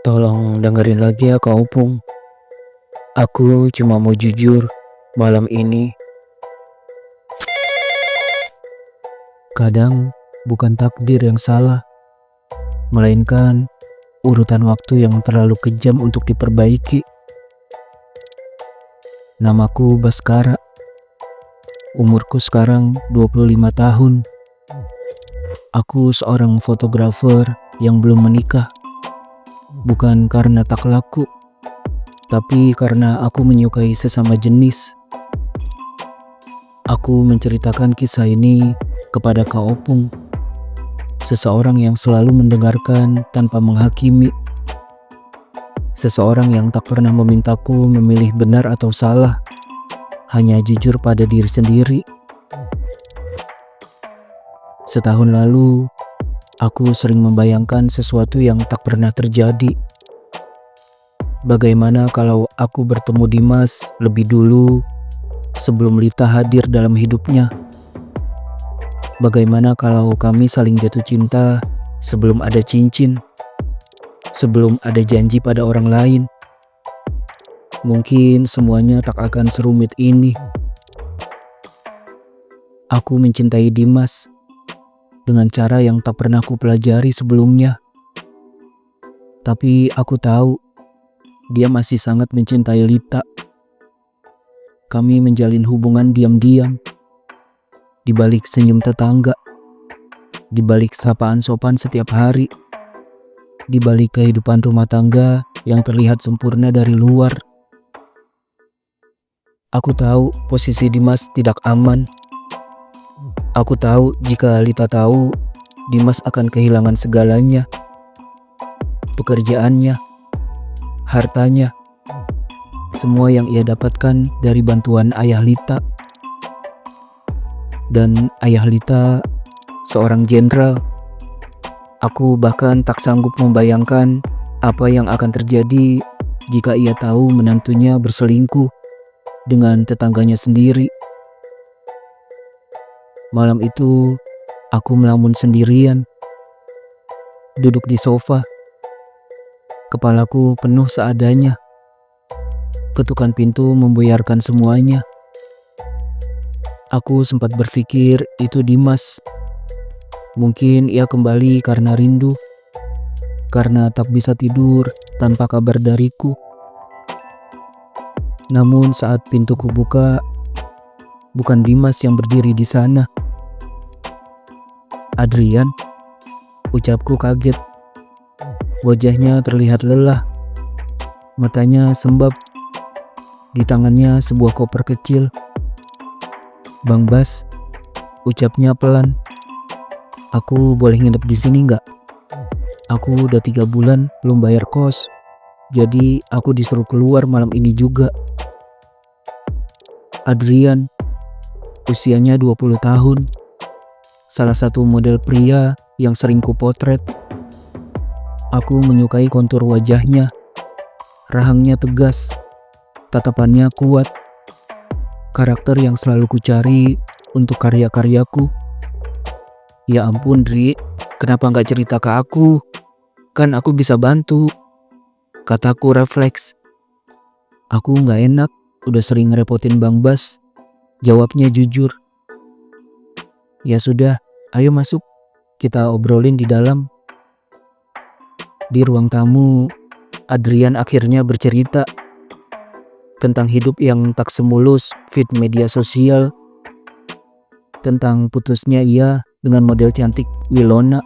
Tolong dengerin lagi ya Kak Opung. Aku cuma mau jujur, malam ini kadang bukan takdir yang salah, melainkan urutan waktu yang terlalu kejam untuk diperbaiki. Namaku Baskara, umurku sekarang 25 tahun. Aku seorang fotografer yang belum menikah. Bukan karena tak laku, tapi karena aku menyukai sesama jenis. Aku menceritakan kisah ini kepada Kak Opung, seseorang yang selalu mendengarkan tanpa menghakimi, seseorang yang tak pernah memintaku memilih benar atau salah, hanya jujur pada diri sendiri. Setahun lalu, aku sering membayangkan sesuatu yang tak pernah terjadi. Bagaimana kalau aku bertemu Dimas lebih dulu sebelum Lita hadir dalam hidupnya? Bagaimana kalau kami saling jatuh cinta sebelum ada cincin, sebelum ada janji pada orang lain? Mungkin semuanya tak akan serumit ini. Aku mencintai Dimas dengan cara yang tak pernah aku pelajari sebelumnya. Tapi aku tahu dia masih sangat mencintai Lita. Kami menjalin hubungan diam-diam, di balik senyum tetangga, di balik sapaan sopan setiap hari, di balik kehidupan rumah tangga yang terlihat sempurna dari luar. Aku tahu posisi Dimas tidak aman. Aku tahu jika Lita tahu, Dimas akan kehilangan segalanya. Pekerjaannya, hartanya, semua yang ia dapatkan dari bantuan ayah Lita. Dan ayah Lita seorang jenderal. Aku bahkan tak sanggup membayangkan apa yang akan terjadi jika ia tahu menantunya berselingkuh dengan tetangganya sendiri. Malam itu, aku melamun sendirian, duduk di sofa. Kepalaku penuh seadanya. Ketukan pintu membuyarkan semuanya. Aku sempat berpikir itu Dimas. Mungkin ia kembali karena rindu, karena tak bisa tidur tanpa kabar dariku. Namun saat pintuku buka, bukan Dimas yang berdiri di sana. Adrian, ucapku kaget. Wajahnya terlihat lelah, matanya sembab, di tangannya sebuah koper kecil. Bang Bas, ucapnya pelan. Aku boleh nginep di sini nggak? Aku udah 3 bulan belum bayar kos, jadi aku disuruh keluar malam ini juga. Adrian, usianya 20 tahun. Salah satu model pria yang sering kupotret. Aku menyukai kontur wajahnya. Rahangnya tegas, tatapannya kuat. Karakter yang selalu kucari untuk karya-karyaku. Ya ampun Dri, kenapa gak cerita ke aku? Kan aku bisa bantu, kataku refleks. Aku gak enak, udah sering ngerepotin Bang Bas. Jawabnya jujur. Ya sudah, ayo masuk, kita obrolin di dalam. Di ruang tamu, Adrian akhirnya bercerita tentang hidup yang tak semulus feed media sosial, tentang putusnya ia dengan model cantik Wilona.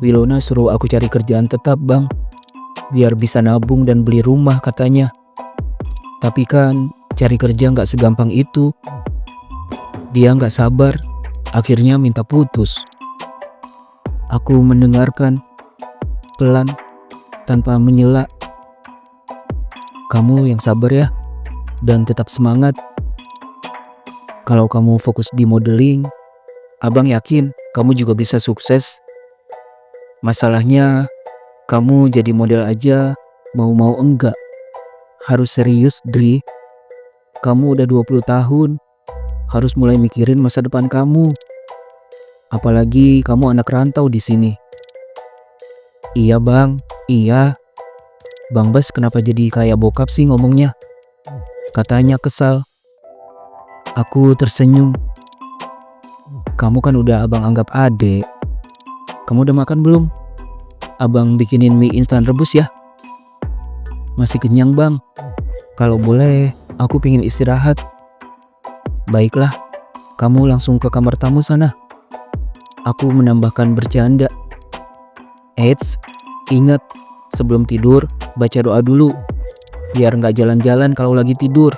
Wilona suruh aku cari kerjaan tetap bang, biar bisa nabung dan beli rumah katanya. Tapi kan cari kerja gak segampang itu. Dia gak sabar, akhirnya minta putus. Aku mendengarkan, pelan, tanpa menyela. Kamu yang sabar ya, dan tetap semangat. Kalau kamu fokus di modeling, abang yakin kamu juga bisa sukses. Masalahnya, kamu jadi model aja mau-mau enggak. Harus serius, Dri. Kamu udah 20 tahun, harus mulai mikirin masa depan kamu. Apalagi kamu anak rantau di sini. Iya bang, iya. Bang Bas kenapa jadi kayak bokap sih ngomongnya? Katanya kesal. Aku tersenyum. Kamu kan udah abang anggap adek. Kamu udah makan belum? Abang bikinin mie instan rebus ya. Masih kenyang bang. Kalau boleh, aku pingin istirahat. Baiklah, kamu langsung ke kamar tamu sana. Aku menambahkan bercanda. Eits, ingat, sebelum tidur baca doa dulu. Biar nggak jalan-jalan kalau lagi tidur.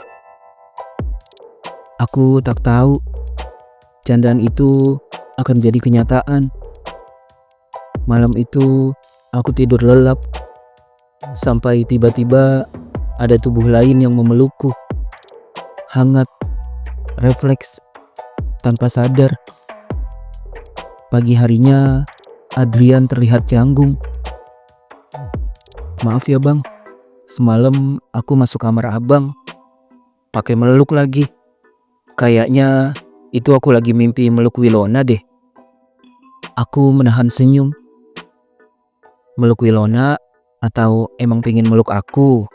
Aku tak tahu, candaan itu akan jadi kenyataan. Malam itu aku tidur lelap. Sampai tiba-tiba ada tubuh lain yang memelukku. Hangat, refleks, tanpa sadar. Pagi harinya, Adrian terlihat canggung. Maaf ya bang, semalam aku masuk kamar abang. Pakai meluk lagi. Kayaknya itu aku lagi mimpi meluk Wilona deh. Aku menahan senyum. Meluk Wilona atau emang pingin meluk aku?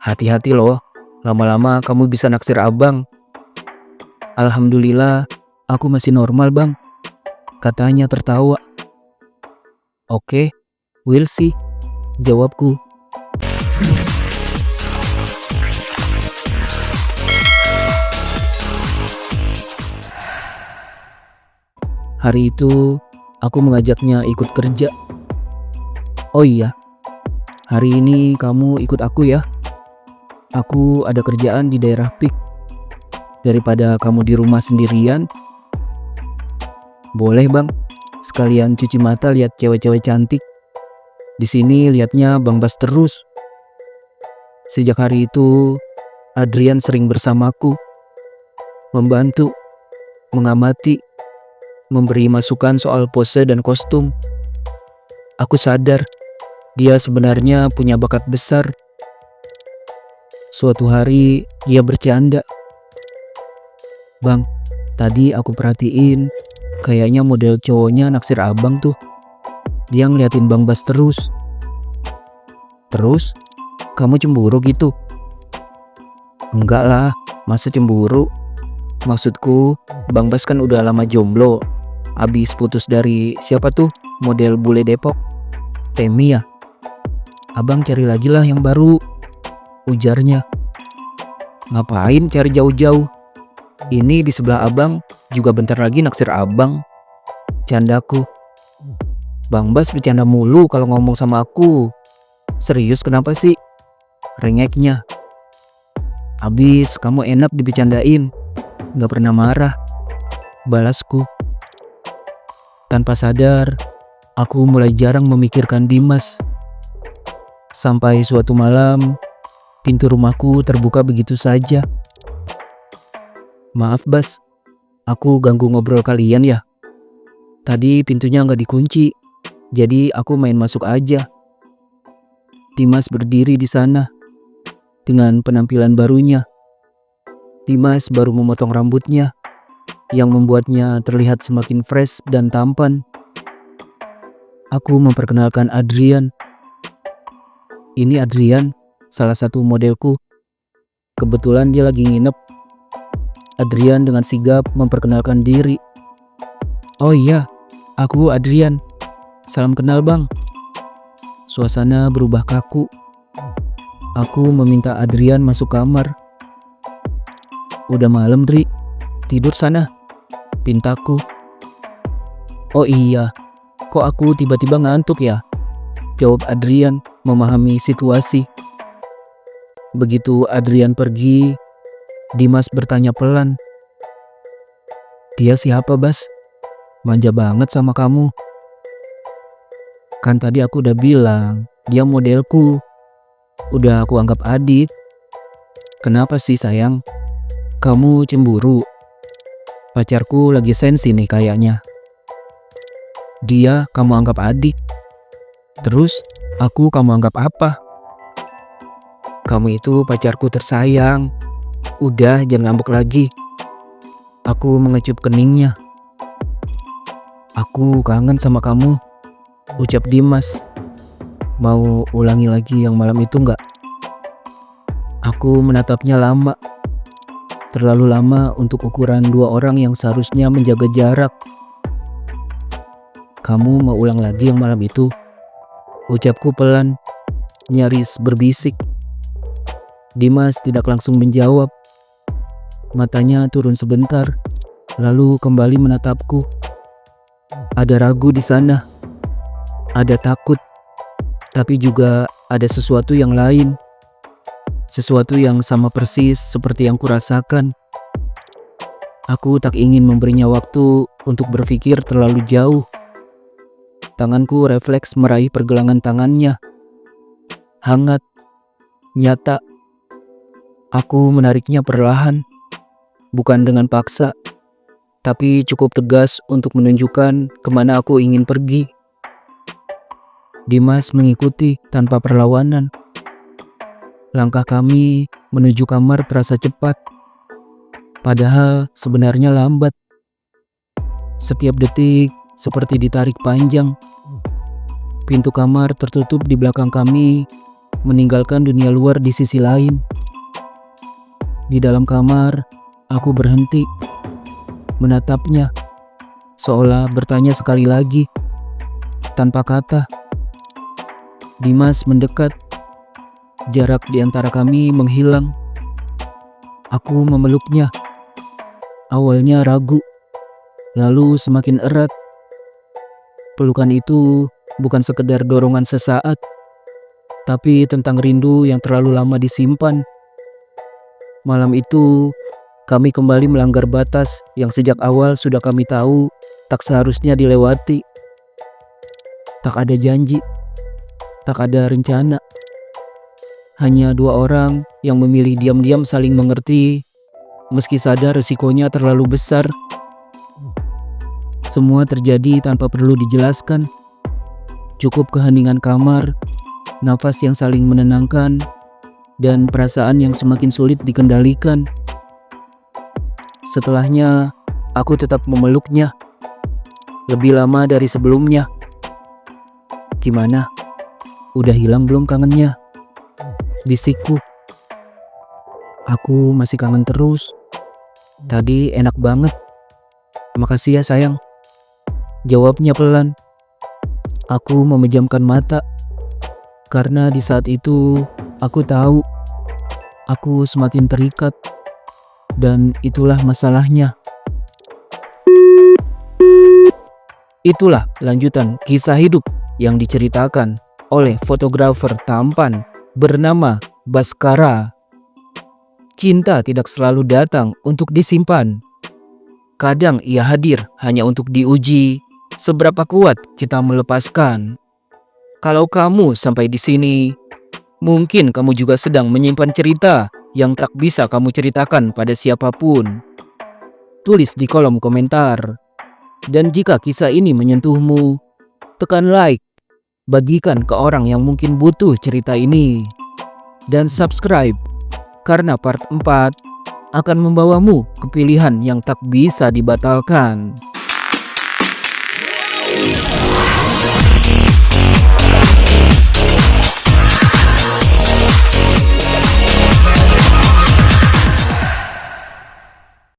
Hati-hati loh, lama-lama kamu bisa naksir abang. Alhamdulillah, aku masih normal bang. Katanya tertawa. Oke, we'll see, jawabku. Hari itu, aku mengajaknya ikut kerja. Oh iya, hari ini kamu ikut aku ya. Aku ada kerjaan di daerah Pik. Daripada kamu di rumah sendirian. Boleh bang, sekalian cuci mata lihat cewek-cewek cantik. Di sini liatnya Bang Bas terus. Sejak hari itu, Adrian sering bersamaku, membantu, mengamati, memberi masukan soal pose dan kostum. Aku sadar, dia sebenarnya punya bakat besar. Suatu hari, ia bercanda. Bang, tadi aku perhatiin, kayaknya model cowoknya naksir abang tuh. Dia ngeliatin Bang Bas terus. Terus? Kamu cemburu gitu? Enggak lah, masa cemburu? Maksudku, Bang Bas kan udah lama jomblo. Abis putus dari siapa tuh? Model bule Depok. Temi ya? Abang cari lagi lah yang baru, ujarnya. Ngapain cari jauh-jauh? Ini di sebelah abang juga bentar lagi naksir abang, candaku. Bang Bas bercanda mulu kalau ngomong sama aku. Serius kenapa sih? Rengeknya. Abis kamu enak dibecandain, gak pernah marah, balasku. Tanpa sadar, aku mulai jarang memikirkan Dimas. Sampai suatu malam, pintu rumahku terbuka begitu saja. Maaf Bas, aku ganggu ngobrol kalian ya. Tadi pintunya nggak dikunci, jadi aku main masuk aja. Dimas berdiri di sana dengan penampilan barunya. Dimas baru memotong rambutnya, yang membuatnya terlihat semakin fresh dan tampan. Aku memperkenalkan Adrian. Ini Adrian, salah satu modelku. Kebetulan dia lagi nginep. Adrian dengan sigap memperkenalkan diri. Oh iya, aku Adrian. Salam kenal bang. Suasana berubah kaku. Aku meminta Adrian masuk kamar. Udah malam Dri, tidur sana, pintaku. Oh iya, kok aku tiba-tiba ngantuk ya? Jawab Adrian memahami situasi. Begitu Adrian pergi, Dimas bertanya pelan. Dia siapa Bas? Manja banget sama kamu. Kan tadi aku udah bilang, dia modelku. Udah aku anggap adik. Kenapa sih sayang? Kamu cemburu? Pacarku lagi sensi nih kayaknya. Dia kamu anggap adik. Terus aku kamu anggap apa? Kamu itu pacarku tersayang. Udah jangan ngambek lagi. Aku mengecup keningnya. Aku kangen sama kamu, ucap Dimas. Mau ulangi lagi yang malam itu nggak? Aku menatapnya lama, terlalu lama untuk ukuran dua orang yang seharusnya menjaga jarak. Kamu mau ulang lagi yang malam itu? Ucapku pelan, nyaris berbisik. Dimas tidak langsung menjawab. Matanya turun sebentar, lalu kembali menatapku. Ada ragu di sana, ada takut, tapi juga ada sesuatu yang lain. Sesuatu yang sama persis seperti yang kurasakan. Aku tak ingin memberinya waktu untuk berpikir terlalu jauh. Tanganku refleks meraih pergelangan tangannya. Hangat, nyata. Aku menariknya perlahan, bukan dengan paksa, tapi cukup tegas untuk menunjukkan kemana aku ingin pergi. Dimas mengikuti tanpa perlawanan. Langkah kami menuju kamar terasa cepat, padahal sebenarnya lambat. Setiap detik seperti ditarik panjang. Pintu kamar tertutup di belakang kami, meninggalkan dunia luar di sisi lain. Di dalam kamar, aku berhenti, menatapnya, seolah bertanya sekali lagi, tanpa kata. Dimas mendekat. Jarak di antara kami menghilang. Aku memeluknya. Awalnya ragu, lalu semakin erat. Pelukan itu bukan sekedar dorongan sesaat, tapi tentang rindu yang terlalu lama disimpan. Malam itu, kami kembali melanggar batas yang sejak awal sudah kami tahu tak seharusnya dilewati. Tak ada janji, tak ada rencana. Hanya dua orang yang memilih diam-diam saling mengerti, meski sadar resikonya terlalu besar. Semua terjadi tanpa perlu dijelaskan. Cukup keheningan kamar, nafas yang saling menenangkan, dan perasaan yang semakin sulit dikendalikan. Setelahnya, aku tetap memeluknya. Lebih lama dari sebelumnya. Gimana? Udah hilang belum kangennya? Bisikku. Aku masih kangen terus. Tadi enak banget. Makasih ya sayang. Jawabnya pelan. Aku memejamkan mata. Karena di saat itu aku tahu aku semakin terikat. Dan itulah masalahnya. Itulah lanjutan kisah hidup yang diceritakan oleh fotografer tampan bernama Baskara. Cinta tidak selalu datang untuk disimpan. Kadang ia hadir hanya untuk diuji seberapa kuat kita melepaskan. Kalau kamu sampai di sini, mungkin kamu juga sedang menyimpan cerita yang tak bisa kamu ceritakan pada siapapun. Tulis di kolom komentar. Dan jika kisah ini menyentuhmu, tekan like. Bagikan ke orang yang mungkin butuh cerita ini. Dan subscribe, karena part 4 akan membawamu ke pilihan yang tak bisa dibatalkan.